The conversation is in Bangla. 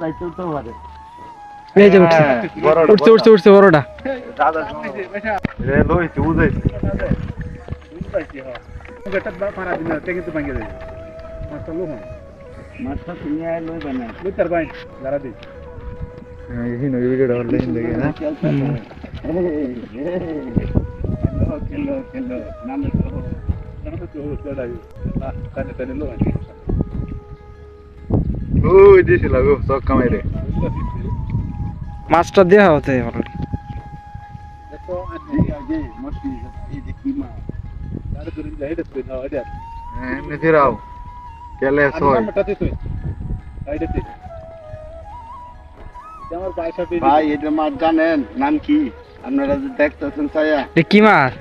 যাইতেও তো পারে। এই যে উঠছে উঠছে বড়টা। দাদা রে লইছি বুঝাইছি। মাছটা তুমি আয় লইবে না। এই নই ভিডিওটা অনলাইন দেখে না খেলো নামে ওই দিছিল গো সব কামাইরে মাছটা দেওয়া হতে অলরেডি। দেখো আজকে মস্তি এই যে কি মাছ হ্যাঁ এমনি ফিরাও কেলে সয় ভাই এটা মাছ জানেন নাম কি আপনারা যে দেখতেছেন ছায়া কি মাছ?